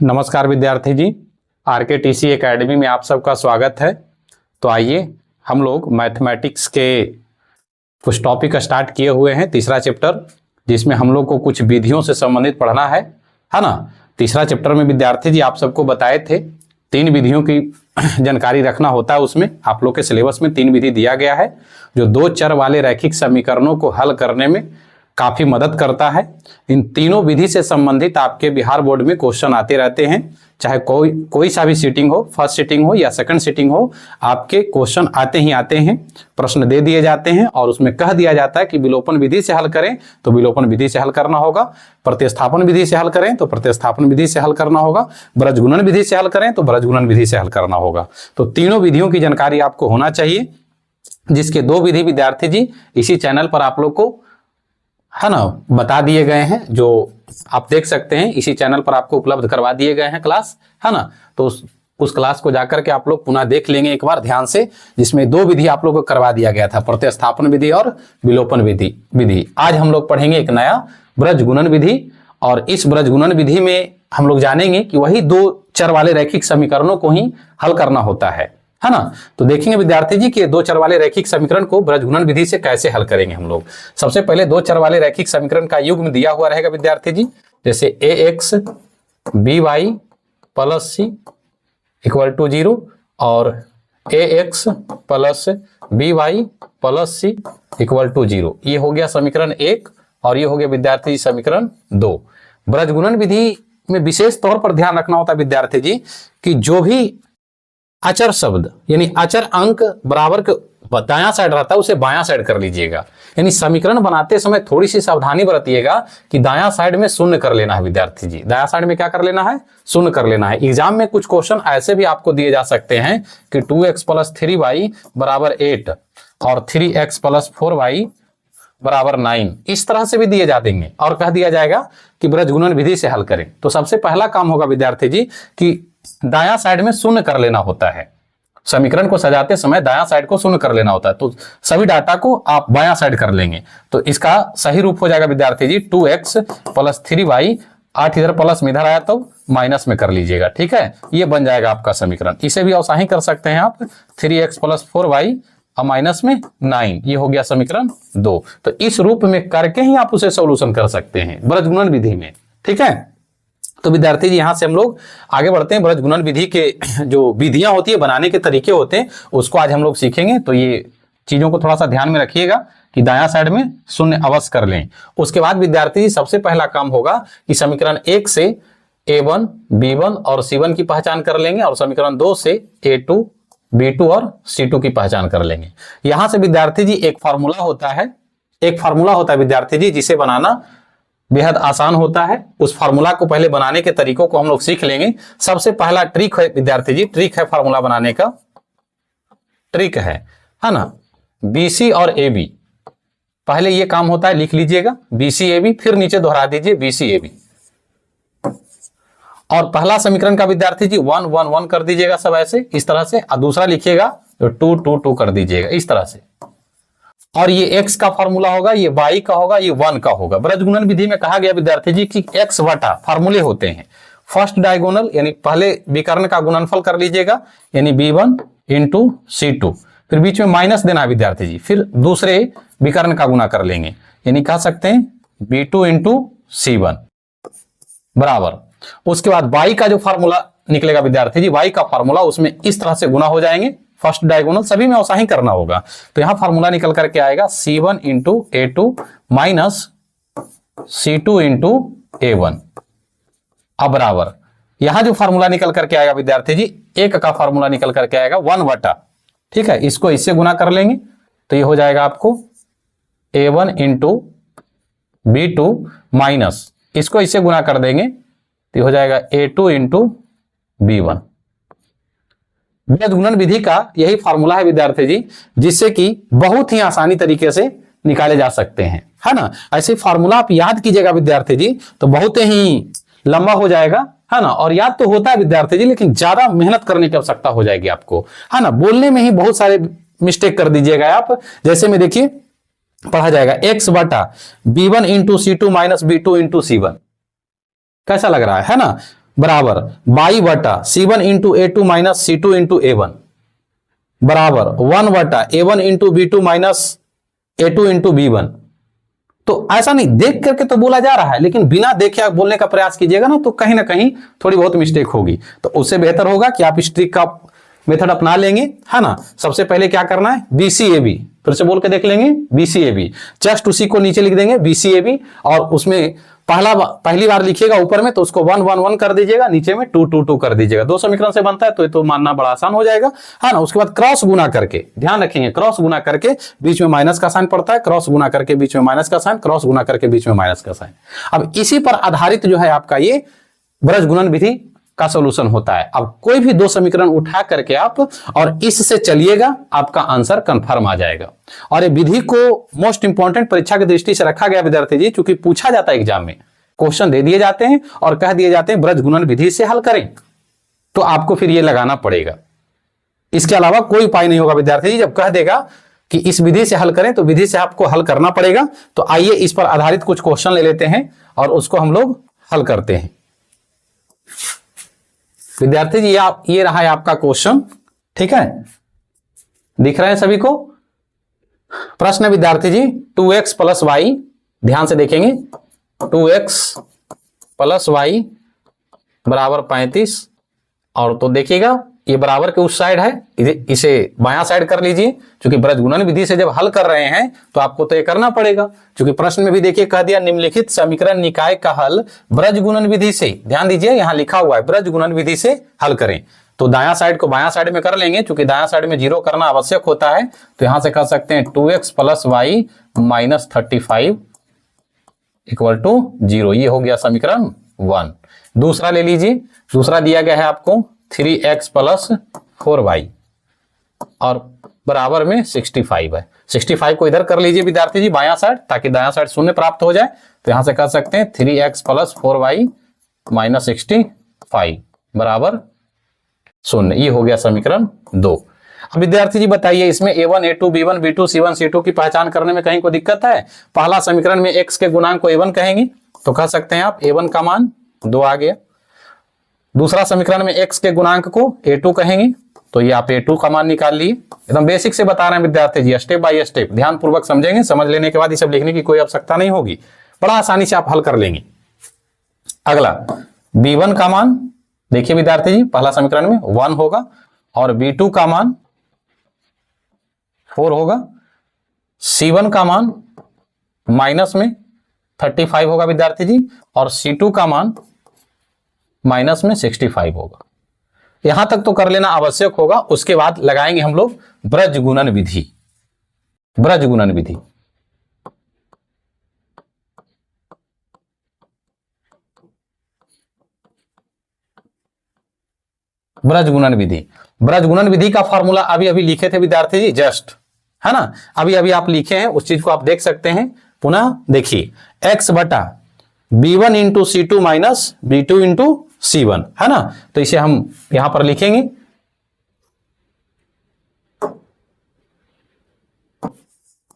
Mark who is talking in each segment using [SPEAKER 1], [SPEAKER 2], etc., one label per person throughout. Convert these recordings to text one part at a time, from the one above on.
[SPEAKER 1] नमस्कार विद्यार्थी जी, RKTC academy में आप सबका स्वागत है। तो आइए हम लोग मैथमेटिक्स के कुछ टॉपिक स्टार्ट किए हुए हैं। तीसरा चैप्टर जिसमें हम लोग को कुछ विधियों से संबंधित पढ़ना है ना। तीसरा चैप्टर में विद्यार्थी जी आप सबको बताए थे 3 विधियों की जानकारी रखना होता है। उसमें आप लोग के सिलेबस में 3 विधि दिया गया है जो 2 चर वाले रैखिक समीकरणों को हल करने में काफ़ी मदद करता है। इन तीनों विधि से संबंधित आपके बिहार बोर्ड में क्वेश्चन आते रहते हैं, चाहे कोई सा भी सीटिंग हो, फर्स्ट सीटिंग हो या सेकंड सीटिंग हो, आपके क्वेश्चन आते ही आते हैं। प्रश्न दे दिए जाते हैं और उसमें कह दिया जाता है कि विलोपन विधि से हल करें तो विलोपन विधि से हल करना होगा, प्रतिस्थापन विधि से हल करें तो प्रतिस्थापन विधि से हल करना होगा, ब्रजगुणन विधि से हल करें तो ब्रजगुणन विधि से हल करना होगा। तो तीनों विधियों की जानकारी आपको होना चाहिए, जिसके 2 विधि विद्यार्थी जी इसी चैनल पर आप लोग को बता दिए गए हैं, जो आप देख सकते हैं इसी चैनल पर आपको उपलब्ध करवा दिए गए हैं क्लास, तो उस क्लास को जाकर के आप लोग पुनः देख लेंगे एक बार ध्यान से, जिसमें 2 विधि आप लोग को करवा दिया गया था, प्रतिस्थापन विधि और विलोपन विधि। आज हम लोग पढ़ेंगे एक नया ब्रजगुणन विधि, और इस ब्रजगुणन विधि में हम लोग जानेंगे कि वही 2 चर वाले रैखिक समीकरणों को ही हल करना होता है ना। तो देखेंगे विद्यार्थी जी कि 2 चर वाले रैखिक समीकरण को ब्रजगुणन विधि से कैसे हल करेंगे हम लोग। सबसे पहले 2 चर वाले रैखिक समीकरण का युग्म दिया हुआ रहेगा विद्यार्थी जी, जैसे ax by plus c equal to 0 और ax plus by plus c equal to 0। ये हो गया समीकरण 1 और ये हो गया विद्यार्थी समीकरण 2। ब्रजगुणन विधि में विशेष तौर पर ध्यान रखना होता है विद्यार्थी जी कि जो भी अचर शब्द यानी अचर अंक बराबर के दायां साइड रहता है उसे बायां साइड कर लीजिएगा। यानी समीकरण बनाते समय थोड़ी सी सावधानी बरतिएगा कि दायां साइड में शून्य कर लेना है विद्यार्थी जी। दायां साइड में क्या कर लेना है? शून्य कर लेना है। एग्जाम में कुछ क्वेश्चन ऐसे भी आपको दिए जा सकते हैं कि 2x प्लस 3y बराबर 8 और 3x प्लस 4y बराबर 9, इस तरह से भी दिए जा देंगे और कह दिया जाएगा कि ब्रजगुणन विधि से हल करें। तो सबसे पहला काम होगा विद्यार्थी जी कि दायां साइड में शून्य कर लेना होता है। समीकरण को सजाते समय दायां साइड को शून्य कर लेना होता है, तो सभी डाटा को आप बायां साइड कर लेंगे। तो इसका सही रूप हो जाएगा विद्यार्थी जी 2x प्लस 3y, 8 इधर प्लस में इधर आया तो माइनस में कर लीजिएगा, ठीक है। ये बन जाएगा आपका समीकरण। इसे भी ऐसा ही कर सकते हैं आप, 3x प्लस 4y और माइनस में 9, ये हो गया समीकरण 2। तो इस रूप में करके ही आप उसे सोल्यूशन कर सकते हैं ब्रजगुणन विधि में, ठीक है। तो विद्यार्थी जी यहां से हम लोग आगे बढ़ते हैं। ब्रजगुणन विधि के जो विधियां होती है, बनाने के तरीके होते हैं, उसको आज हम लोग सीखेंगे। तो ये चीजों को थोड़ा सा ध्यान में रखिएगा कि दायां साइड में शून्य अवश्य कर लें। उसके बाद विद्यार्थी जी सबसे पहला काम होगा कि समीकरण 1 से a1 b1 और c1 की पहचान कर लेंगे और समीकरण 2 से a2 b2 और c2 की पहचान कर लेंगे। यहां से विद्यार्थी जी एक फार्मूला होता है विद्यार्थी जी, जिसे बनाना बेहद आसान होता है। उस फार्मूला को पहले बनाने के तरीकों को हम लोग सीख लेंगे। सबसे पहला ट्रिक है विद्यार्थी जी, ट्रिक है फार्मूला बनाने का, ट्रिक है ना, BC और AB। पहले ये काम होता है, लिख लीजिएगा BC AB, फिर नीचे दोहरा दीजिए BC AB। और पहला समीकरण का विद्यार्थी जी 1 1 1 कर दीजिएगा सब ऐसे इस तरह से, और दूसरा लिखिएगा तो 2 2 2 कर दीजिएगा इस तरह से। और ये x का फार्मूला होगा, ये y का होगा, ये 1 का होगा। ब्रजगुणन विधि में कहा गया विद्यार्थी जी कि x वटा फार्मूले होते हैं। फर्स्ट डायगोनल यानी पहले विकर्ण का गुणनफल कर लीजिएगा, यानी b1 इंटू c2, फिर बीच में माइनस देना विद्यार्थी जी, फिर दूसरे विकर्ण का गुना कर लेंगे, यानी कह सकते हैं b2 इंटू c1 बराबर। उसके बाद y का जो फार्मूला निकलेगा विद्यार्थी जी, y का फार्मूला उसमें इस तरह से गुना हो जाएंगे। फर्स्ट डायगोनल सभी में वैसा ही करना होगा। तो यहां फार्मूला निकल करके आएगा c1 into a2 minus c2 into a1 अब बराबर। यहां जो फार्मूला निकल करके आएगा विद्यार्थी जी, एक का फार्मूला निकल करके आएगा 1 वटा, ठीक है। इसको इससे गुना कर लेंगे तो ये हो जाएगा आपको a1 इंटू b2 माइनस, इसको इससे गुना कर देंगे तो ये हो जाएगा a2 इंटू b1। ब्रजगुणन विधि का यही फार्मूला है विद्यार्थी जी, जिससे कि बहुत ही आसानी तरीके से निकाले जा सकते हैं, है ना। ऐसे फार्मूला आप याद कीजिएगा विद्यार्थी जी तो बहुत ही लंबा हो जाएगा, है ना। और याद तो होता है विद्यार्थी जी, लेकिन ज्यादा मेहनत करने की आवश्यकता हो जाएगी आपको, है ना। बोलने में ही बहुत सारे मिस्टेक कर दीजिएगा आप। जैसे में देखिए पढ़ा जाएगा x बटा b1 into c2 minus b2 into c1, कैसा लग रहा है ना। बराबर बाई बटा C1 into A2 minus C2 into A1 बराबर 1 बटा A1 into B2 minus A2 into B1। तो ऐसा नहीं देख करके तो बोला जा रहा है, लेकिन बिना देखे आप बोलने का प्रयास कीजिएगा ना तो कहीं ना कहीं थोड़ी बहुत मिस्टेक होगी। तो उससे बेहतर होगा कि आप इस ट्रिक का मेथड अपना लेंगे, है ना। सबसे पहले क्या करना है, BCAB फिर से बोल के देख लेंगे, BCAB जस्ट उसी को नीचे लिख देंगे BCAB, और उसमें पहली बार लिखिएगा ऊपर में तो उसको 1 1 1 कर दीजिएगा, नीचे में 2 2 2 कर दीजिएगा। दो समीकरण से बनता है तो ये तो मानना बड़ा आसान हो जाएगा, है ना। उसके बाद क्रॉस गुना करके, ध्यान रखेंगे क्रॉस गुना करके बीच में माइनस का साइन पड़ता है, क्रॉस गुना करके बीच में माइनस का साइन, क्रॉस गुना करके बीच में माइनस का साइन। अब इसी पर आधारित जो है आपका ये ब्रज गुणन विधि का सॉल्यूशन होता है। अब कोई भी दो समीकरण उठा करके आप और इससे चलिएगा, आपका आंसर कंफर्म आ जाएगा। और ये विधि को मोस्ट इंपॉर्टेंट परीक्षा की दृष्टि से रखा गया विद्यार्थी जी, क्योंकि पूछा जाता है एग्जाम में, क्वेश्चन दे दिए जाते हैं और कह दिए जाते हैं ब्रज गुणन विधि से हल करें, तो आपको फिर ये लगाना पड़ेगा। इसके अलावा कोई उपाय नहीं होगा विद्यार्थी जी। जब कह देगा कि इस विधि से हल करें तो विधि से आपको हल करना पड़ेगा। तो आइए इस पर आधारित कुछ क्वेश्चन ले लेते हैं और उसको हम लोग हल करते हैं। विद्यार्थी जी ये रहा है आपका क्वेश्चन, ठीक है, दिख रहे हैं सभी को। प्रश्न विद्यार्थी जी 2x प्लस वाई, ध्यान से देखेंगे, 2x प्लस वाई बराबर 35, और तो देखिएगा ये बराबर के उस साइड है, इसे बायां साइड कर लीजिए, क्योंकि ब्रज गुणन विधि से जब हल कर रहे हैं तो आपको तो ये करना पड़ेगा। क्योंकि प्रश्न में भी देखिए कह दिया निम्नलिखित समीकरण निकाय का हल ब्रज गुणन विधि से, ध्यान दीजिए यहां लिखा हुआ है ब्रज गुणन विधि से हल करें। तो दायां साइड को बायां साइड में कर लेंगे, क्योंकि दायां साइड में 0 करना आवश्यक होता है। तो यहां से कर सकते हैं 2x plus y minus 35 equal to 0। ये हो गया समीकरण 1। दूसरा ले लीजिए, दूसरा दिया गया है आपको 3x प्लस 4y और बराबर में 65 है। 65 को इधर कर लीजिए विद्यार्थी जी बायां साइड, ताकि दायां साइड शून्य प्राप्त हो जाए। तो यहां से कर सकते हैं 3x प्लस 4y माइनस 65 बराबर 0। ये हो गया समीकरण 2। अब विद्यार्थी जी बताइए इसमें a1 a2 b1 b2 c1 c2 की पहचान करने में कहीं को दिक्कत है। पहला समीकरण में x के गुणांक को a1 कहेंगे, तो कह सकते हैं आप a1 का मान 2 आ गया। दूसरा समीकरण में x के गुणांक को a2 कहेंगे, तो ये आप a2 का मान निकाल लिए। एकदम बेसिक से बता रहे हैं विद्यार्थी जी, स्टेप बाय स्टेप ध्यान पूर्वक समझेंगे, समझ लेने के बाद ये सब लिखने की कोई आवश्यकता नहीं होगी, बड़ा आसानी से आप हल कर लेंगे। अगला b1 का मान देखिए विद्यार्थी जी, पहला समीकरण में 1 होगा और b2 का मान 4 होगा, c1 का मान माइनस में 35 होगा विद्यार्थी जी, और c2 का मान माइनस में 65 होगा। यहां तक तो कर लेना आवश्यक होगा। उसके बाद लगाएंगे हम लोग ब्रज गुणन विधि। ब्रज गुणन विधि ब्रज गुणन विधि ब्रज गुणन विधि का फॉर्मूला अभी अभी लिखे थे विद्यार्थी जी, जस्ट, है ना, अभी अभी आप लिखे हैं, उस चीज को आप देख सकते हैं। पुनः देखिए x बटा b1 into c2 minus b2 into c1, है ना। तो इसे हम यहां पर लिखेंगे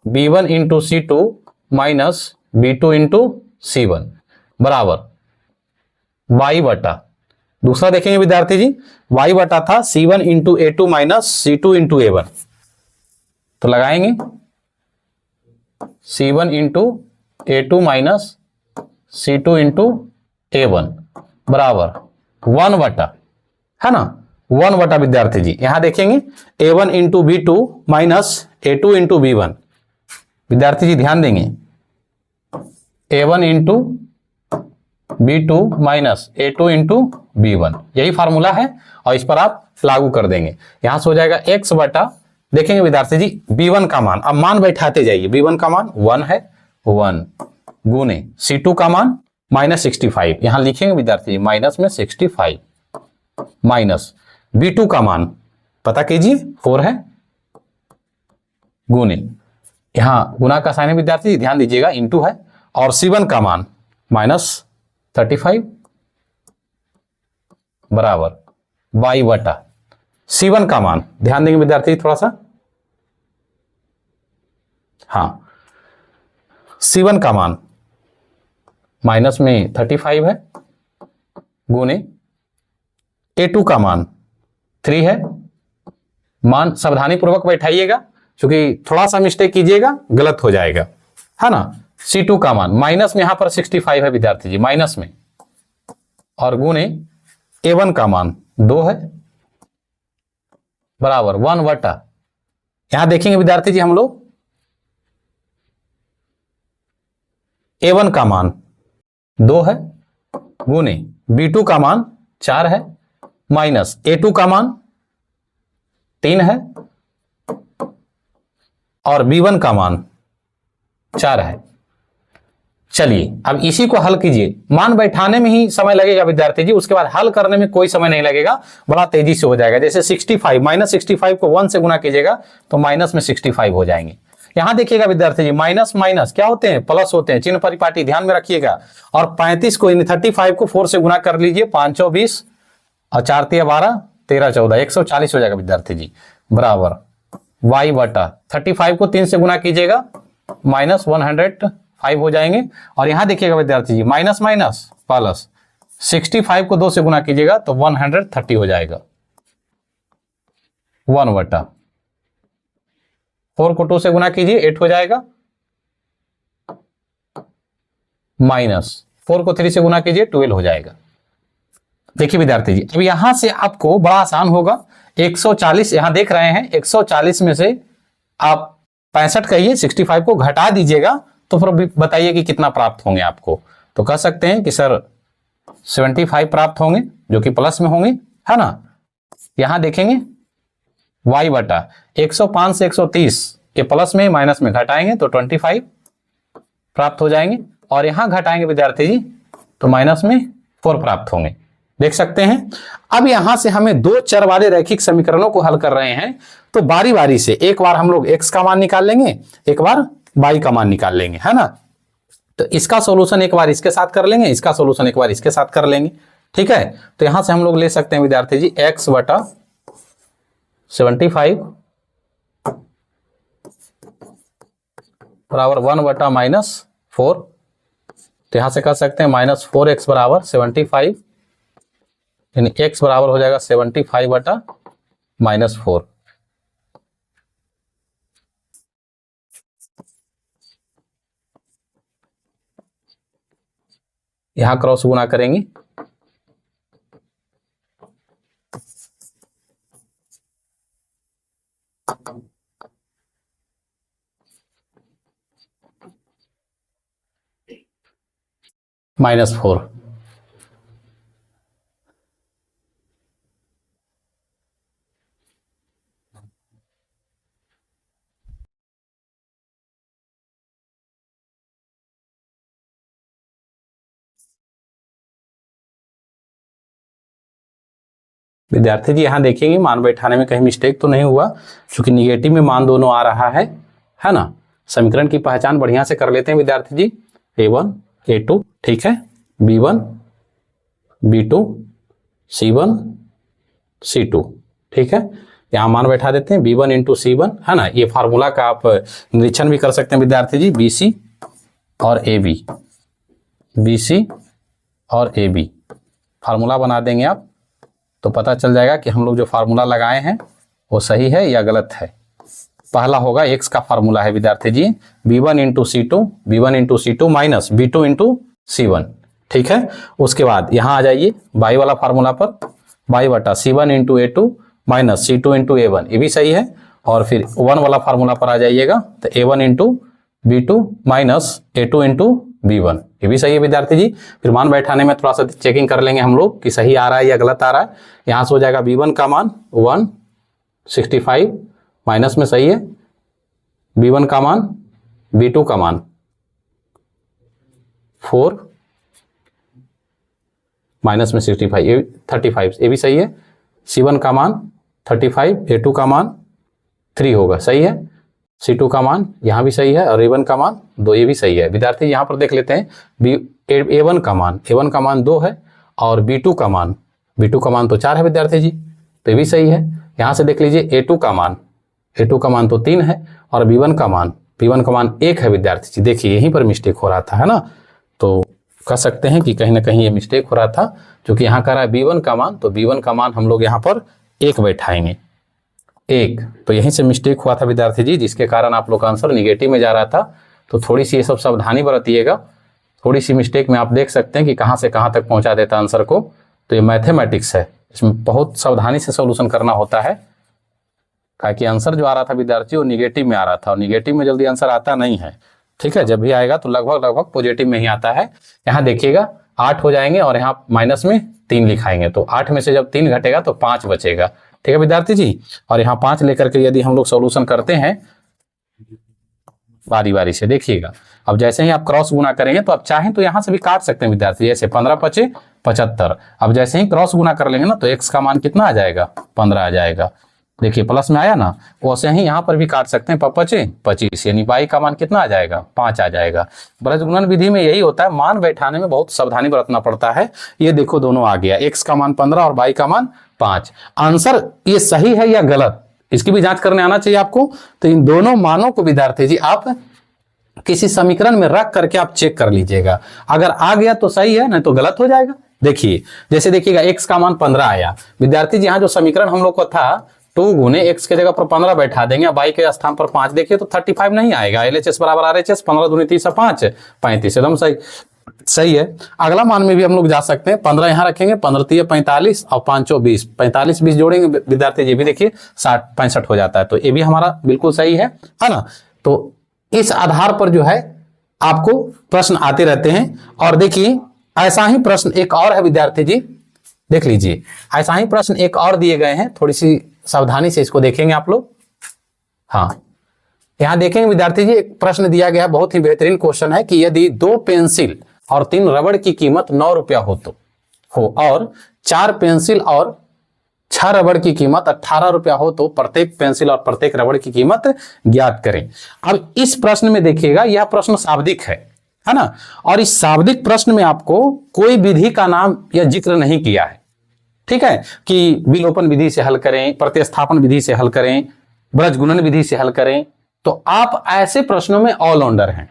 [SPEAKER 1] b1 into c2 minus b2 into c1 बराबर y बटा, दूसरा देखेंगे विद्यार्थी जी y बटा था c1 into a2 minus c2 into a1, तो लगाएंगे c1 into a2 minus c2 into a1 बराबर 1 बटा, है ना, 1 बटा विद्यार्थी जी यहां देखेंगे a1 into b2 minus a2 into b1। विद्यार्थी जी ध्यान देंगे a1 into b2 minus a2 into b1, यही फार्मूला है और इस पर आप लागू कर देंगे। यहां से हो जाएगा x बटा, देखेंगे विद्यार्थी जी b1 का मान, अब मान बैठाते जाइए, b1 का मान 1 है, 1 गुने c2 का मान माइनस 65, यहां लिखेंगे विद्यार्थी जी माइनस में 65 माइनस b2 का मान पता कीजिए 4 है, गुने यहां गुना का साइन है विद्यार्थी जी ध्यान दीजिएगा इंटू है, और c1 का मान माइनस 35 बराबर y बटा c1 का मान, ध्यान देंगे विद्यार्थी थोड़ा सा, हाँ c1 का मान माइनस में 35 है, गुने A2 का मान 3 है, मान सावधानी पूर्वक बैठाइएगा क्योंकि थोड़ा सा मिस्टेक कीजिएगा गलत हो जाएगा, है ना। C2 का मान माइनस में यहां पर 65 है विद्यार्थी जी, माइनस में, और गुणे A1 का मान 2 है बराबर 1 बटा, यहां देखेंगे विद्यार्थी जी हम लोग A1 का मान 2 है गुणे B2 का मान 4 है माइनस A2 का मान 3 है और B1 का मान 4 है। चलिए अब इसी को हल कीजिए। मान बैठाने में ही समय लगेगा विद्यार्थी जी, उसके बाद हल करने में कोई समय नहीं लगेगा, बड़ा तेजी से हो जाएगा। जैसे 65 माइनस 65 को 1 से गुना कीजिएगा तो माइनस में 65 हो जाएंगे। यहां देखिएगा विद्यार्थी जी माइनस माइनस क्या होते हैं, प्लस होते हैं, चिन्ह परिपाटी ध्यान में रखिएगा। और 35 को 35 को 4 से गुना कर लीजिए, 5 20 और 4 3 12 13 14 140 हो जाएगा विद्यार्थी जी, बराबर y बटा 35 को 3 से गुना कीजिएगा माइनस 105 हो जाएंगे। और यहां देखिएगा विद्यार्थी जी माइनस माइनस प्लस 65 को 2 से गुना कीजिएगा तो 130 हो जाएगा, 1 बटा 4 को 2 से गुना कीजिए 8 हो जाएगा, माइनस 4 को 3 से गुना कीजिए 12 हो जाएगा। देखिए विद्यार्थी जी अब यहां से आपको बड़ा आसान होगा, 140 यहां देख रहे हैं, 140 में से आप 65 कहिए 65 को घटा दीजिएगा तो फिर बताइए कि कितना प्राप्त होंगे आपको। तो कह सकते हैं कि सर 75 प्राप्त होंगे जो कि प्लस में होंगे, है ना। यहां देखेंगे y बटा 105 से 130 के प्लस में माइनस में घटाएंगे तो 25 प्राप्त हो जाएंगे, और यहां घटाएंगे विद्यार्थी जी तो माइनस में 4 प्राप्त होंगे, देख सकते हैं। अब यहां से हमें दो चर वाले रैखिक समीकरणों को हल कर रहे हैं तो बारी बारी से एक बार हम लोग x का मान निकाल लेंगे, एक बार y का मान निकाल लेंगे, है ना। तो इसका सॉल्यूशन एक बार इसके साथ कर लेंगे, इसका सॉल्यूशन एक बार इसके साथ कर लेंगे, ठीक है। तो यहां से हम लोग ले सकते हैं विद्यार्थी जी x बटा 75 बराबर 1 बटा माइनस 4। तो यहां से कर सकते हैं माइनस 4x बराबर 75, यानी x बराबर हो जाएगा 75 बटा माइनस 4। यहां क्रॉस गुना करेंगे -4। विद्यार्थी जी यहां देखेंगे मान बैठाने में कहीं मिस्टेक तो नहीं हुआ, क्योंकि निगेटिव में मान दोनों आ रहा है ना। समीकरण की पहचान बढ़िया से कर लेते हैं विद्यार्थी जी, A1 A2 ठीक है, B1 B2 C1 C2 ठीक है। यहां मान बैठा देते हैं B1 इंटू C1, है ना। ये फार्मूला का आप निरीक्षण भी कर सकते हैं विद्यार्थी जी, BC और AB, BC और AB फार्मूला बना देंगे आप तो पता चल जाएगा कि हम लोग जो फार्मूला लगाए हैं वो सही है या गलत है। पहला होगा x का फार्मूला है विद्यार्थी जी B1 into C2 minus B2 into C1 ठीक है। उसके बाद यहां आ जाइए y वाला फार्मूला पर, y बटा C1 into A2 minus C2 into A1, ये भी सही है। और फिर 1 वाला फार्मूला पर आ जाइएगा तो A1 into B2 minus A2 into B1, ये भी सही है विद्यार्थी जी। फिर मान बैठाने में थोड़ा सा चेकिंग कर लेंगे हम लोग कि सही आ रहा है या गलत आ रहा है। यहां से हो जाएगा B1 का मान 165 माइनस में सही है, B1 का मान B2 का मान 4 माइनस में 65 35, ये भी सही है। C1 का मान 35, A2 का मान 3 होगा, सही है। C2 का मान यहाँ भी सही है और A1 का मान 2, ये भी सही है। विद्यार्थी यहाँ पर देख लेते हैं A1 का मान 2 है और B2 का मान तो 4 है विद्यार्थी जी, तो ये भी सही है। यहाँ से देख लीजिए A2 का मान तो 3 है और B1 का मान 1 है विद्यार्थी जी। देखिए यहीं पर मिस्टेक हो रहा था, है ना। तो कह सकते हैं कि कहीं ना कहीं ये मिस्टेक हो रहा था, क्योंकि यहाँ कह रहा है b1 का मान, तो b1 का मान हम लोग यहाँ पर 1 बैठाएंगे, 1। तो यहीं से मिस्टेक हुआ था विद्यार्थी जी, जिसके कारण आप लोग का आंसर निगेटिव में जा रहा था। तो थोड़ी सी ये सब सावधानी बरतिएगा, थोड़ी सी मिस्टेक में आप देख सकते हैं कि कहाँ से कहाँ तक पहुँचा देता आंसर को। तो ये मैथमेटिक्स है, इसमें बहुत सावधानी से सोल्यूशन करना होता है, ताकि आंसर जो आ रहा था विद्यार्थी वो निगेटिव में आ रहा था, और निगेटिव में जल्दी आंसर आता नहीं है। ठीक है, जब भी आएगा तो लगभग पॉजिटिव में ही आता है। यहाँ देखिएगा 8 हो जाएंगे और यहाँ माइनस में 3 लिखाएंगे, तो 8 में से जब 3 घटेगा तो 5 बचेगा। ठीक है विद्यार्थी जी, और यहाँ 5 लेकर के यदि हम लोग सोल्यूशन करते हैं बारी बारी से, देखिएगा अब जैसे ही आप क्रॉस गुना करेंगे तो आप चाहें तो यहाँ से भी काट सकते हैं विद्यार्थी, जैसे 15 पचे 75। अब जैसे ही क्रॉस गुना कर लेंगे ना तो x का मान कितना आ जाएगा, 15 आ जाएगा। देखिए प्लस में आया ना, वैसे ही यहाँ पर भी काट सकते हैं, पचे 25, यानी y का मान कितना आ जाएगा, 5 आ जाएगा। ब्रज गुणन विधि में यही होता है, मान बैठाने में बहुत सावधानी बरतना पड़ता है। ये देखो दोनों आ गया, x का मान 15 और y का मान 5। आंसर ये सही है या गलत, इसकी भी जांच करने आना चाहिए आपको। तो इन दोनों मानों को विद्यार्थी जी आप किसी समीकरण में रख करके आप चेक कर लीजिएगा, अगर आ गया तो सही है, नहीं तो गलत हो जाएगा। देखिए जैसे देखिएगा x का मान 15 आया विद्यार्थी जी, यहाँ जो समीकरण हम लोग को था 2 गुने x के जगह पर 15 बैठा देंगे, y के स्थान पर 5 देखिए तो 35 नहीं आएगा। LHS बराबर RHS, 15 दूनी 30 5 35, एकदम सही है। अगला मान में भी हम लोग जा सकते हैं, 15 यहाँ रखेंगे, 15 3 45 और 5 20, 45 20 जोड़ेंगे विद्यार्थी जी भी देखिए 60 65 हो जाता है। तो ये भी हमारा बिल्कुल सही है ना। तो इस आधार पर जो है आपको प्रश्न आते रहते हैं। और देखिए ऐसा ही प्रश्न एक और है विद्यार्थी जी, देख लीजिए ऐसा ही प्रश्न एक और दिए गए हैं, थोड़ी सी सावधानी से इसको देखेंगे आप लोग। हाँ यहां देखेंगे विद्यार्थी जी, एक प्रश्न दिया गया, बहुत ही बेहतरीन क्वेश्चन है कि यदि 2 पेंसिल और 3 रबड़ की कीमत 9 रुपया हो और 4 पेंसिल और 6 रबड़ की कीमत 18 रुपया हो तो प्रत्येक पेंसिल और प्रत्येक रबड़ की कीमत ज्ञात करें। अब इस प्रश्न में देखिएगा, यह प्रश्न शाब्दिक है ना, और इस शाब्दिक प्रश्न में आपको कोई विधि का नाम या जिक्र नहीं किया है। ठीक है, कि विलोपन विधि से हल करें, प्रतिस्थापन विधि से हल करें, ब्रजगुणन विधि से हल करें। तो आप ऐसे प्रश्नों में ऑलराउंडर हैं।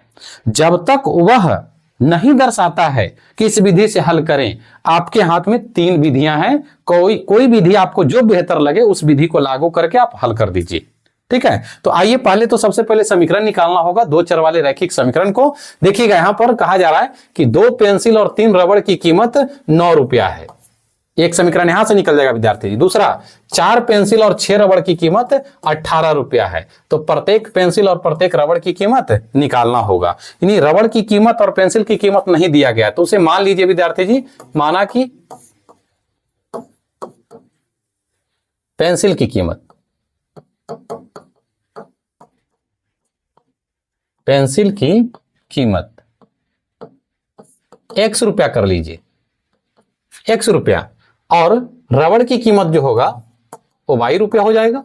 [SPEAKER 1] जब तक वह नहीं दर्शाता है कि इस विधि से हल करें, आपके हाथ में 3 विधियां हैं, कोई विधि आपको जो बेहतर लगे उस विधि को लागू करके आप हल कर दीजिए। ठीक है, तो आइए पहले तो सबसे पहले समीकरण निकालना होगा, 2 चर वाले रैखिक समीकरण को। देखिएगा यहां पर कहा जा रहा है कि 2 पेंसिल और 3 रबड़ की कीमत 9 रुपया है, एक समीकरण यहां से निकल जाएगा विद्यार्थी जी। दूसरा 4 पेंसिल और 6 रबड़ की कीमत 18 रुपया है, तो प्रत्येक पेंसिल और प्रत्येक रबड़ की कीमत निकालना होगा। यानी रबड़ की कीमत और पेंसिल की कीमत नहीं दिया गया, तो उसे मान लीजिए विद्यार्थी जी, माना कि पेंसिल की कीमत, पेंसिल की कीमत x रुपया कर लीजिए, x रुपया, और रबड़ की कीमत जो होगा वो y रुपया हो जाएगा।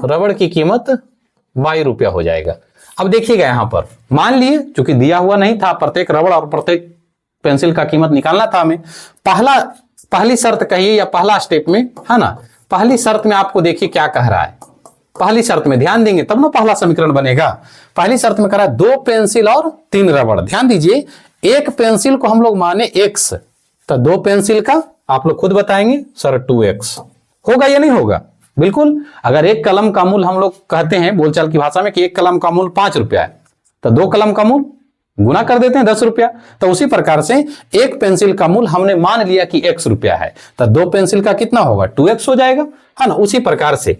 [SPEAKER 1] रबड़ की कीमत y रुपया हो जाएगा। अब देखिएगा यहां पर मान लिए, चूंकि दिया हुआ नहीं था, प्रत्येक रबड़ और प्रत्येक पेंसिल का कीमत निकालना था हमें। पहली शर्त कहिए या पहला स्टेप में, है ना, पहली शर्त में आपको देखिए क्या कह रहा है। पहली शर्त में ध्यान देंगे तब ना पहला समीकरण बनेगा। पहली शर्त में कह रहा है 2 पेंसिल और 3 रबड़। ध्यान दीजिए, एक पेंसिल को हम लोग माने x, तो 2 पेंसिल का आप लोग खुद बताएंगे सर 2x होगा या नहीं होगा। बिल्कुल, अगर एक कलम का मूल हम लोग कहते हैं बोलचाल की भाषा में कि एक कलम का मूल 5 रुपया है, तो 2 कलम का मूल गुना कर देते हैं 10 रुपया। तो उसी प्रकार से एक पेंसिल का मूल हमने मान लिया कि x रुपया है, तो 2 पेंसिल का कितना होगा, 2x हो जाएगा, है ना। उसी प्रकार से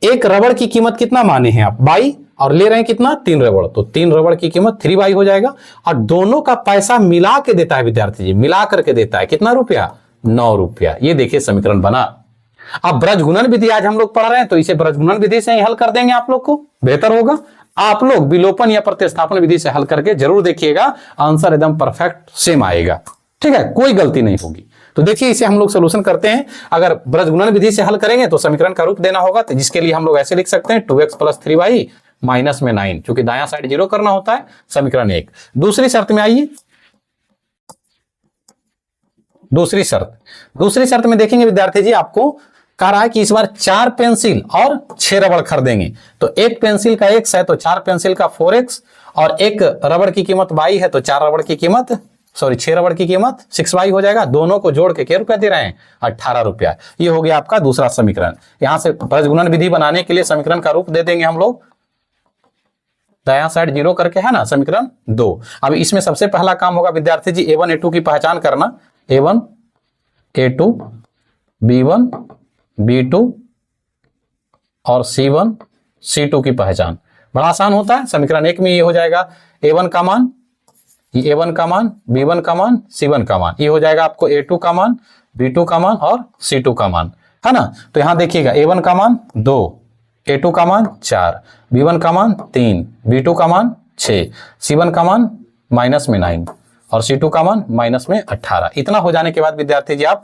[SPEAKER 1] एक रबड़ की कीमत कितना माने हैं आप, y, और ले रहे हैं कितना, 3 रबड़, तो 3 रबड़ की कीमत 3y हो जाएगा। और दोनों का पैसा मिला के देता है विद्यार्थी जी, मिला करके देता है कितना रुपया, 9 रुपया। ये देखिए समीकरण बना। अब ब्रजगुणन विधि आज हम लोग पढ़ रहे हैं, तो इसे ब्रजगुणन विधि से ही हल कर देंगे, आप लोग को बेहतर होगा। आप लोग विलोपन या प्रतिस्थापन विधि से हल करके जरूर देखिएगा, आंसर एकदम परफेक्ट सेम आएगा। ठीक है, कोई गलती नहीं होगी। तो देखिए इसे हम लोग सोल्यूशन करते हैं। अगर ब्रजगुणन विधि से हल करेंगे तो समीकरण का रूप देना होगा, तो जिसके लिए हम लोग ऐसे लिख सकते हैं 2x + 3y माइनस में 9, क्योंकि दायां साइड 0 करना होता है, समीकरण 1। दूसरी शर्त में आइए, दूसरी शर्त में देखेंगे विद्यार्थी जी, आपको कह रहा है कि इस बार 4 पेंसिल और 6 रबड़ खरीदेंगे। तो एक पेंसिल का x है तो 4 पेंसिल का 4x, और एक रबड़ की कीमत y है तो 4 रबड़ की कीमत 6 रबड़ की कीमत 6y हो जाएगा। दोनों को जोड़ के क्या रुपया दे रहे हैं? 18 रुपया। ये हो गया आपका दूसरा समीकरण। यहां से प्रजगुणन विधि बनाने के लिए समीकरण का रूप दे देंगे हम लोग, दायां साइड 0 करके, है ना, समीकरण 2। अब इसमें सबसे पहला काम होगा विद्यार्थी जी a1 a2 की पहचान करना। a1 a2 b1 b2 और c1 c2 की पहचान। बड़ा आसान होता है। समीकरण 1 में ये हो जाएगा a1 का मान, ये a1 का मान, b1 का मान, c1 का मान, ये हो जाएगा आपको a2 का मान, b2 का मान और c2 का मान, है ना। तो यहां देखिएगा a1 का मान 2, a2 का मान 4, b1 का मान 3, b2 का मान 6, c1 का मान माइनस में 9 और c2 का मान माइनस में 18। इतना हो जाने के बाद विद्यार्थी जी आप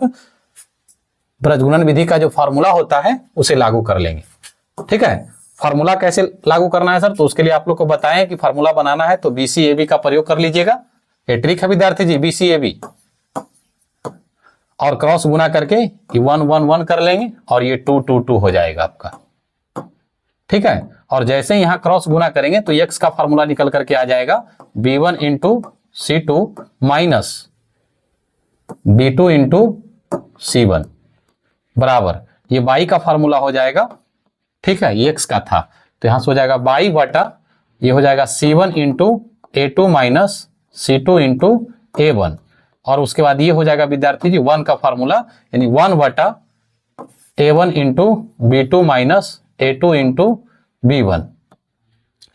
[SPEAKER 1] प्रजगुणन विधि का जो फॉर्मूला होता है उसे लागू कर लेंगे। ठीक है, फॉर्मूला कैसे लागू करना है सर? तो उसके लिए आप लोग को बताएं कि फॉर्मूला बनाना है तो BCAB का प्रयोग कर लीजिएगा। ये ट्रिक है विद्यार्थी जी, BCAB, और क्रॉस गुना करके 1 1 1 कर लेंगे और ये 2 2 2 हो जाएगा आपका। ठीक है, और जैसे ही यहां क्रॉस गुना करेंगे तो x का फॉर्मूला निकल करके आ जाएगा b1 into c2 minus b2 into c1 बराबर ये y का फॉर्मूला हो जाएगा। ठीक है, ये x का था तो यहां से हो जाएगा y बटा ये हो जाएगा c1 into a2 minus c2 into a1, और उसके बाद ये हो जाएगा विद्यार्थी जी 1 का फॉर्मूला, यानी 1 बटा a1 into b2 minus a2 into b1,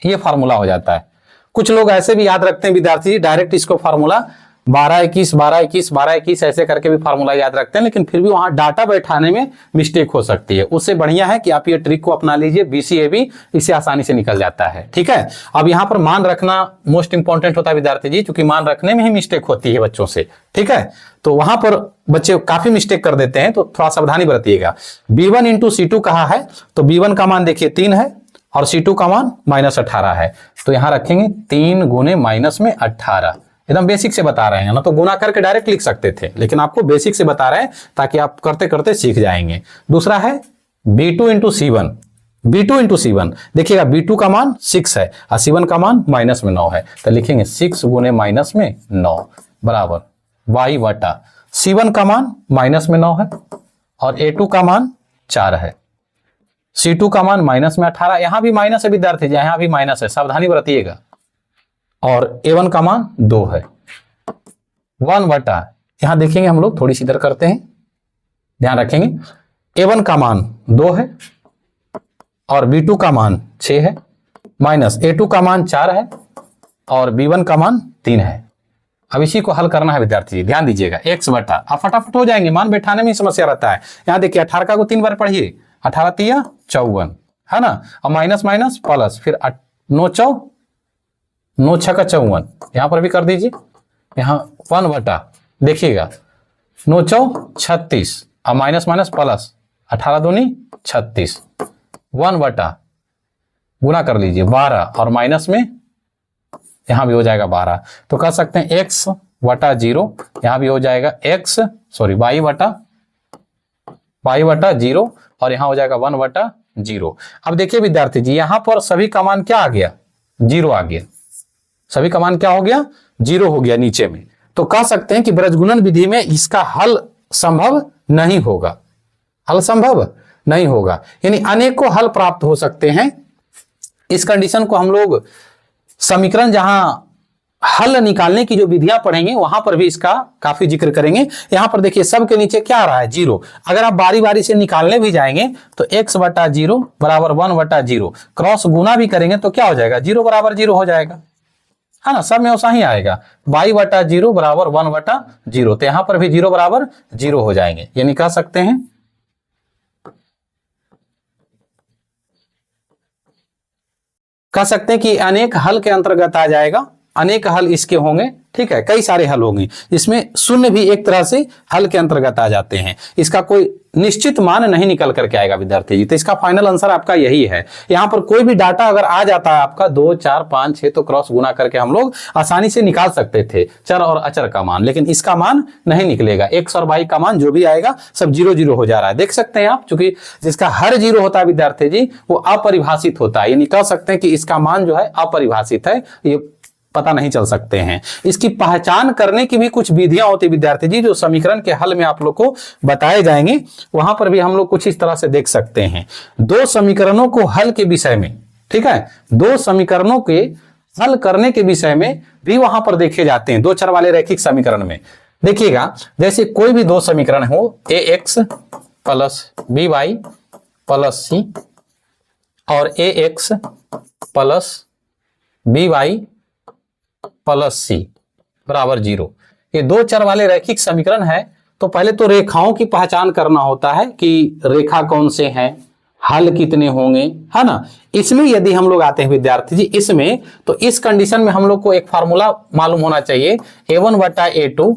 [SPEAKER 1] ये फार्मूला हो जाता है। कुछ लोग ऐसे भी याद रखते हैं विद्यार्थी जी, डायरेक्ट इसको फार्मूला 12 21 12 21 12 21 ऐसे करके भी फार्मूला याद रखते हैं, लेकिन फिर भी वहां डाटा बैठाने में मिस्टेक हो सकती है। उससे बढ़िया है कि आप ये ट्रिक को अपना लीजिए, BCAB, इससे आसानी से निकल जाता है। ठीक है, अब यहाँ पर मान रखना मोस्ट इंपॉर्टेंट होता है विद्यार्थी जी, क्योंकि मान रखने में ही मिस्टेक होती है बच्चों से। ठीक है, तो वहां पर बच्चे काफी मिस्टेक कर देते हैं, तो थोड़ा सावधानी बरतिएगा। b1 इंटू c2 कहा है तो b1 का मान देखिए 3 है और c2 का मान माइनस 18 है, तो यहां रखेंगे 3 गुने माइनस में 18। एकदम बेसिक से बता रहे हैं ना, तो गुना करके डायरेक्ट लिख सकते थे, लेकिन आपको बेसिक से बता रहे हैं ताकि आप करते करते सीख जाएंगे। दूसरा है b2 into c1, b2 into c1 देखिएगा b2 का मान 6 है और c1 का मान माइनस में 9 है, तो लिखेंगे 6 गुने माइनस में 9 बराबर y बटा c1 का मान माइनस में 9 है और a2 का मान 4 है, c2 का मान माइनस में 18, यहां भी माइनस है विद्यार्थी जी, यहां भी माइनस है, सावधानी बरतिएगा, और a1 का मान 2 है। 1 बटा यहां देखेंगे हम लोग, थोड़ी सी इधर करते हैं, ध्यान रखेंगे a1 का मान 2 है और b2 का मान 6 है, माइनस a2 का मान 4 है और b1 का मान 3 है। अब इसी को हल करना है विद्यार्थी जी, ध्यान दीजिएगा, x बटा, आप फटाफट हो जाएंगे, मान बैठाने में ही समस्या रहता है। यहां देखिए 18 का को 3 बार पढ़िए, 18 तिया 54, है ना, और माइनस माइनस प्लस, फिर 9 6 का 54, यहां पर भी कर दीजिए। यहां 1 बटा देखिएगा 9 4 36 और माइनस माइनस प्लस 18 दूनी 36, 1 बटा गुना कर लीजिए 12 और माइनस में यहां भी हो जाएगा 12, तो कह सकते हैं x बटा 0, यहां भी हो जाएगा y बटा 0 और यहां हो जाएगा 1 बटा 0। अब देखिए विद्यार्थी जी, यहां पर सभी का मान क्या आ गया? 0 आ गया, सभी का मान क्या हो गया? 0 हो गया नीचे में। तो कह सकते हैं कि बृहज्गुणन विधि में इसका हल संभव नहीं होगा, हल संभव नहीं होगा, यानी अनेकों हल प्राप्त हो सकते हैं। इस कंडीशन को हम लोग समीकरण जहां हल निकालने की जो विधियां पढ़ेंगे वहां पर भी इसका काफी जिक्र करेंगे। यहां पर देखिए सबके नीचे क्या आ रहा है? 0। अगर आप बारी बारी से निकालने भी जाएंगे तो x बटा 0 बराबर 1 बटा 0, क्रॉस गुना भी करेंगे तो क्या हो जाएगा? 0 बराबर 0 हो जाएगा, है ना, सब में वैसा ही आएगा। y बटा 0 बराबर 1 बटा 0, तो यहां पर भी 0 बराबर 0 हो जाएंगे, यानी कह सकते हैं कि अनेक हल के अंतर्गत आ जाएगा अनेक हल इसके होंगे, ठीक है, कई सारे हल होंगे। इसमें शून्य भी एक तरह से हल के अंतर्गत आ जाते हैं। इसका कोई निश्चित मान नहीं निकल करके आएगा विद्यार्थी जी। तो इसका फाइनल आंसर आपका यही है। यहाँ पर कोई भी डाटा अगर आ जाता है आपका 2, 4, 5, 6 तो क्रॉस गुना करके हम लोग आसानी से निकाल सकते थे चर और अचर का मान, लेकिन इसका मान नहीं निकलेगा। x और y का मान जो भी आएगा सब 0 0 हो जा रहा है, देख सकते हैं आप। चूंकि जिसका हर 0 होता है विद्यार्थी जी वो अपरिभाषित होता है, ये निकाल सकते हैं कि इसका मान जो है अपरिभाषित है, ये पता नहीं चल सकते हैं। इसकी पहचान करने की भी कुछ विधियां होती विद्यार्थी जी, जो समीकरण के हल में आप लोग को बताए जाएंगे, वहां पर भी हम लोग कुछ इस तरह से देख सकते हैं। दो समीकरणों को हल के विषय में, ठीक है, दो समीकरणों के हल करने के विषय में भी वहां पर देखे जाते हैं। दो चर वाले रैखिक समीकरण में देखिएगा, जैसे कोई भी दो समीकरण हो ax plus by plus c और ax प्लस by प्लस सी बराबर 0, ये दो चर वाले रैखिक समीकरण है। तो पहले तो रेखाओं की पहचान करना होता है कि रेखा कौन से हैं, हल कितने होंगे, है ना। इसमें यदि हम लोग आते हैं विद्यार्थी जी इसमें, तो इस कंडीशन में हम लोग को एक फार्मूला मालूम होना चाहिए, a1 बटा a2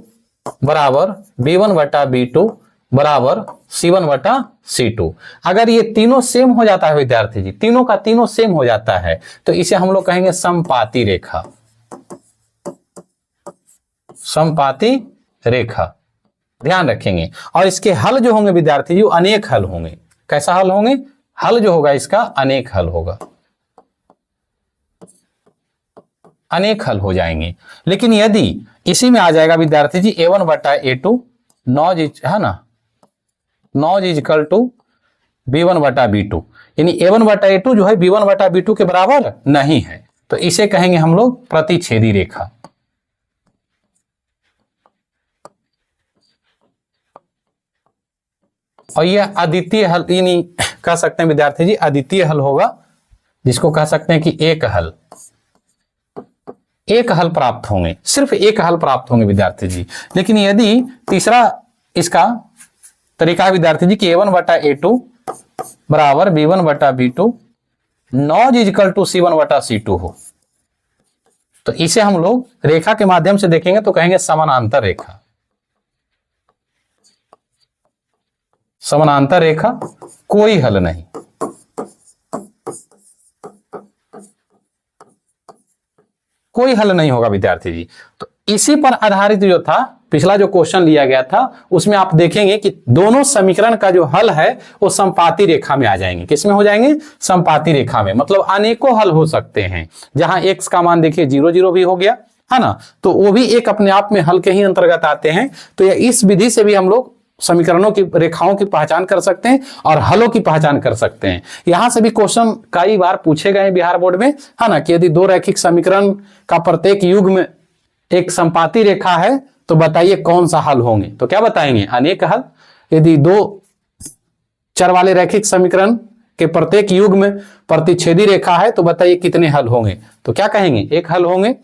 [SPEAKER 1] बराबर b1 बटा b2 बराबर c1 बटा c2। अगर ये तीनों सेम हो जाता है विद्यार्थी जी, तीनों का तीनों सेम हो जाता है, तो इसे हम लोग कहेंगे समपाती रेखा। समपाती रेखा ध्यान रखेंगे। और इसके हल जो होंगे विद्यार्थी जी अनेक हल होंगे। कैसा हल होंगे? हल जो होगा इसका अनेक हल होगा, अनेक हल हो जाएंगे। लेकिन यदि इसी में आ जाएगा विद्यार्थी जी a1 बटा a2 नॉज है ना, नॉज इजकल टू b1 बटा b2, यानी a1 बटा a2 जो है b1 बटा b2 के बराबर नहीं है, तो इसे कहेंगे हम लोग प्रतिच्छेदी रेखा। और यह अद्वितीय हल यानी कह सकते हैं विद्यार्थी जी अद्वितीय हल होगा, जिसको कह सकते हैं कि एक हल, एक हल प्राप्त होंगे, सिर्फ एक हल प्राप्त होंगे विद्यार्थी जी। लेकिन यदि तीसरा इसका तरीका विद्यार्थी जी कि a1 बटा a2 बराबर b1 बटा b2 नॉज इजकल टू c1 बटा c2 हो, तो इसे हम लोग रेखा के माध्यम से देखेंगे तो कहेंगे समानांतर रेखा। समानांतर रेखा कोई हल नहीं, कोई हल नहीं होगा विद्यार्थी जी। तो इसी पर आधारित जो था पिछला जो क्वेश्चन लिया गया था उसमें आप देखेंगे कि दोनों समीकरण का जो हल है वो समपाती रेखा में आ जाएंगे। किसमें हो जाएंगे? समपाती रेखा में। मतलब अनेकों हल हो सकते हैं, जहां x का मान देखिए 0 0 भी हो गया है ना, तो वो भी एक अपने आप में हल के ही अंतर्गत आते हैं। तो इस विधि से भी हम लोग समीकरणों की रेखाओं की पहचान कर सकते हैं और हलों की पहचान कर सकते हैं। यहां से भी क्वेश्चन कई बार पूछे गए बिहार बोर्ड में, है ना, कि यदि दो रैखिक समीकरण का प्रत्येक युग में एक समपाती रेखा है तो बताइए कौन सा हल होंगे। तो क्या बताएंगे? अनेक हल। यदि दो चर वाले रैखिक समीकरण के प्रत्येक युग में प्रतिच्छेदी रेखा है तो बताइए कितने हल होंगे। तो क्या कहेंगे? एक हल होंगे।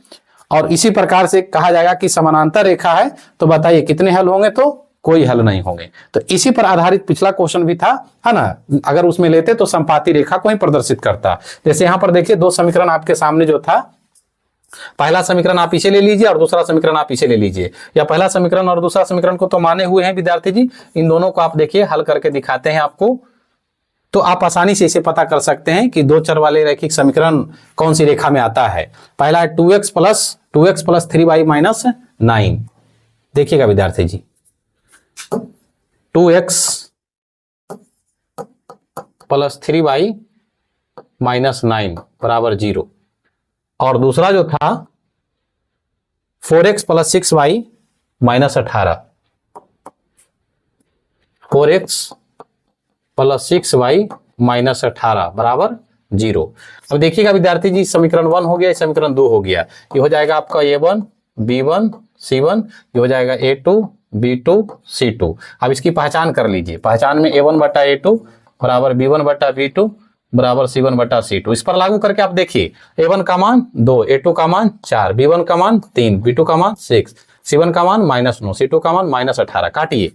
[SPEAKER 1] और इसी प्रकार से कहा जाएगा कि समानांतर रेखा है तो बताइए कितने हल होंगे, तो कोई हल नहीं होंगे। तो इसी पर आधारित पिछला क्वेश्चन भी था, है ना, अगर उसमें लेते तो समपाती रेखा को ही प्रदर्शित करता। जैसे यहां पर देखिए दो समीकरण आपके सामने जो था, पहला समीकरण आप इसे ले लीजिए और दूसरा समीकरण आप इसे ले लीजिए, या पहला समीकरण और दूसरा समीकरण को तो माने हुए हैं विद्यार्थी जी, इन दोनों को आप देखिए हल करके दिखाते हैं आपको, तो आप आसानी से इसे पता कर सकते हैं कि दो चर वाले रैखिक समीकरण कौन सी रेखा में आता है। पहला है 2x प्लस 3y माइनस 9। देखिएगा विद्यार्थी जी 2x प्लस 3y माइनस 9 बराबर 0, और दूसरा जो था 4x plus 6y minus 18। 4x plus 6y minus 18 बराबर 0। अब देखिएगा विद्यार्थी जी समीकरण 1 हो गया, समीकरण 2 हो गया, ये हो जाएगा आपका a1 b1 c1, ये हो जाएगा a2 b2 c2। अब इसकी पहचान कर लीजिए। पहचान में a1 बटा a2 बराबर b1 बटा b2 बराबर c1 बटा c2। इस पर लागू करके आप देखिए a1 का मान 2, a2 का मान 4, b1 का मान 3, b2 का मान 6, c1 का मान -9, c2 का मान -18। काटिए,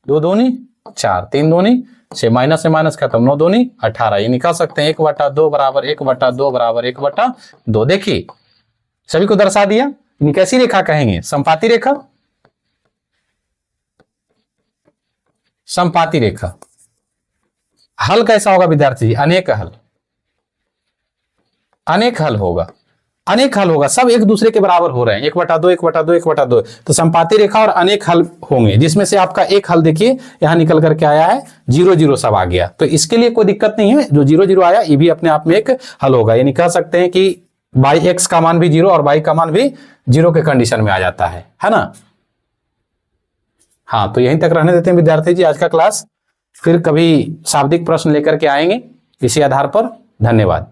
[SPEAKER 1] 2 दूनी 4, 3 दूनी 6, माइनस से माइनस खत्म, 9 दूनी 18। ये निकाल सकते हैं 1/2 बराबर 1/2 बराबर 1/2। देखिए सभी को दर्शा दिया। इन्हें कैसी रेखा कहेंगे? संपाती रेखा। संपाती रेखा। हल कैसा होगा विद्यार्थी जी? अनेक हल। अनेक हल होगा, अनेक हल होगा, सब एक दूसरे के बराबर हो रहे हैं, 1/2 1/2 1/2। तो संपाती रेखा और अनेक हल होंगे, जिसमें से आपका एक हल देखिए यहां निकल करके आया है 0 0 सब आ गया। तो इसके लिए कोई दिक्कत नहीं है, जो 0 0 आया ये भी अपने आप में एक हल होगा। यानी कह सकते हैं कि बाई एक्स का मान भी 0 और बाई का मान भी 0 के कंडीशन में आ जाता है ना। हाँ, तो यहीं तक रहने देते हैं विद्यार्थी जी आज का क्लास। फिर कभी शाब्दिक प्रश्न लेकर के आएंगे इसी आधार पर। धन्यवाद।